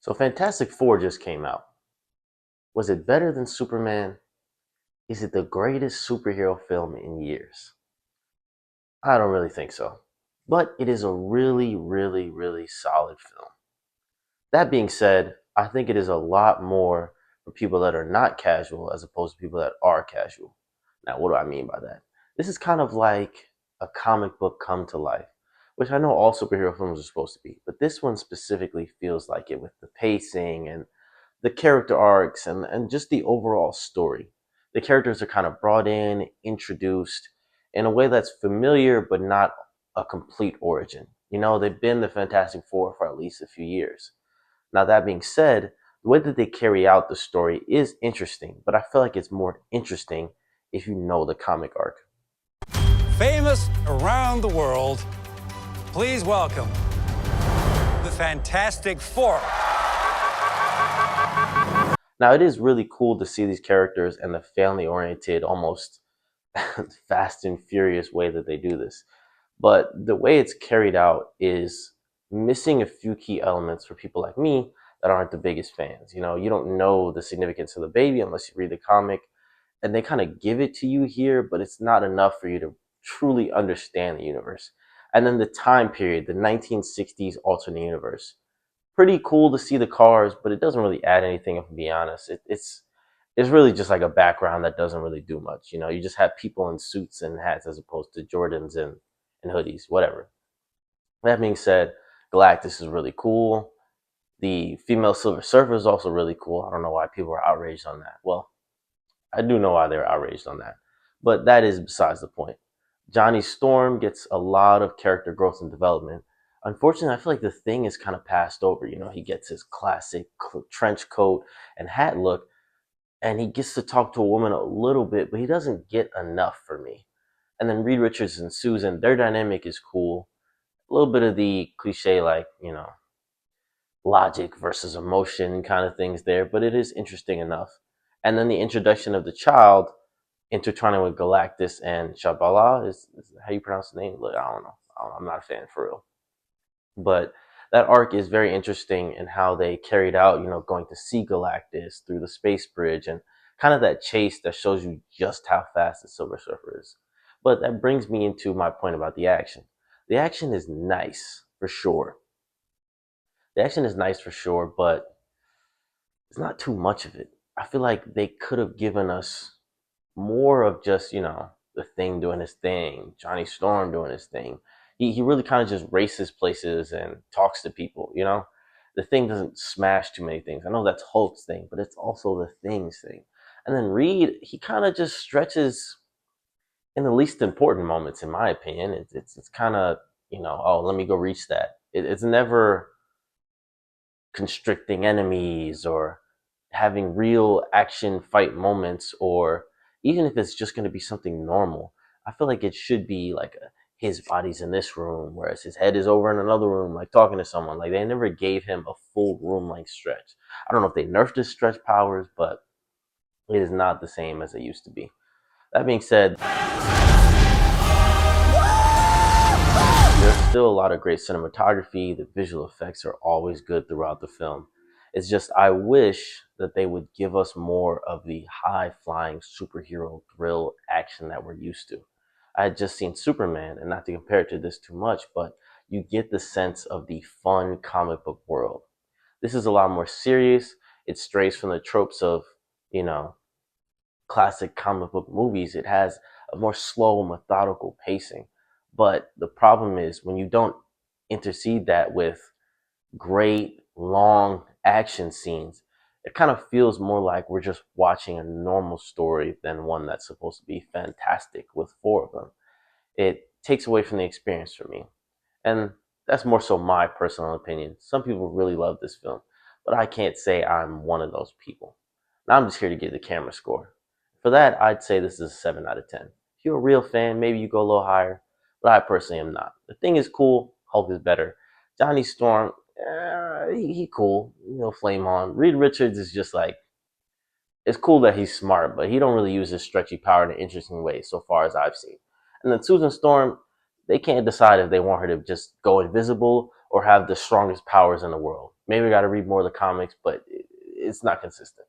So Fantastic Four just came out. Was it better than Superman? Is it the greatest superhero film in years? I don't really think so. But it is a really, really, really solid film. That being said, I think it is a lot more for people that are not casual as opposed to people that are casual. Now, what do I mean by that? This is kind of like a comic book come to life, which I know all superhero films are supposed to be, but this one specifically feels like it with the pacing and the character arcs and just the overall story. The characters are kind of brought in, introduced in a way that's familiar but not a complete origin. You know, they've been the Fantastic Four for at least a few years. Now, that being said, the way that they carry out the story is interesting, but I feel like it's more interesting if you know the comic arc. Famous around the world, please welcome the Fantastic Four. Now, it is really cool to see these characters and the family oriented, almost fast and furious way that they do this. But the way it's carried out is missing a few key elements for people like me that aren't the biggest fans. You know, you don't know the significance of the baby unless you read the comic, and they kind of give it to you here, but it's not enough for you to truly understand the universe. And then the time period, the 1960s alternate universe. Pretty cool to see the cars, but it doesn't really add anything, if I'm being honest. It's really just like a background that doesn't really do much. You know, you just have people in suits and hats as opposed to Jordans and hoodies, whatever. That being said, Galactus is really cool. The female Silver Surfer is also really cool. I don't know why people are outraged on that. Well, I do know why they're outraged on that, but that is besides the point. Johnny Storm gets a lot of character growth and development. Unfortunately, I feel like the Thing is kind of passed over. You know, he gets his classic trench coat and hat look, and he gets to talk to a woman a little bit, but he doesn't get enough for me. And then Reed Richards and Susan, their dynamic is cool. A little bit of the cliche, like, you know, logic versus emotion kind of things there, but it is interesting enough. And then the introduction of the child intertwining with Galactus and Shabala is how you pronounce the name. Look, I don't know. I'm not a fan for real, but that arc is very interesting in how they carried out. You know, going to see Galactus through the space bridge and kind of that chase that shows you just how fast the Silver Surfer is. But that brings me into my point about the action. The action is nice for sure. The action is nice for sure, but it's not too much of it. I feel like they could have given us more of just, you know, the Thing doing his thing, Johnny Storm doing his thing. He really kind of just races places and talks to people, you know? The Thing doesn't smash too many things. I know that's Hulk's thing, but it's also the Thing's thing. And then Reed, he kind of just stretches in the least important moments, in my opinion. It's kind of, you know, oh, let me go reach that. It's never constricting enemies or having real action fight moments, or even if it's just going to be something normal, I feel like it should be like his body's in this room whereas his head is over in another room, like talking to someone. Like, they never gave him a full room length stretch. I don't know if they nerfed his stretch powers, but it is not the same as it used to be. That being said, there's still a lot of great cinematography. The visual effects are always good throughout the film. It's just, I wish that they would give us more of the high flying superhero thrill action that we're used to. I had just seen Superman, and not to compare it to this too much, but you get the sense of the fun comic book world. This is a lot more serious. It strays from the tropes of, you know, classic comic book movies. It has a more slow, methodical pacing. But the problem is when you don't intercede that with great, long action scenes, it kind of feels more like we're just watching a normal story than one that's supposed to be fantastic with four of them. It takes away from the experience for me. And that's more so my personal opinion. Some people really love this film, but I can't say I'm one of those people. Now I'm just here to give the camera score. For that, I'd say this is a 7 out of 10. If you're a real fan, maybe you go a little higher, but I personally am not. The Thing is cool. Hulk is better. Johnny Storm, he cool. You know, flame on. Reed Richards is just like, it's cool that he's smart, but he don't really use his stretchy power in an interesting way so far as I've seen. And then Susan Storm, they can't decide if they want her to just go invisible or have the strongest powers in the world. Maybe I got to read more of the comics, but it's not consistent.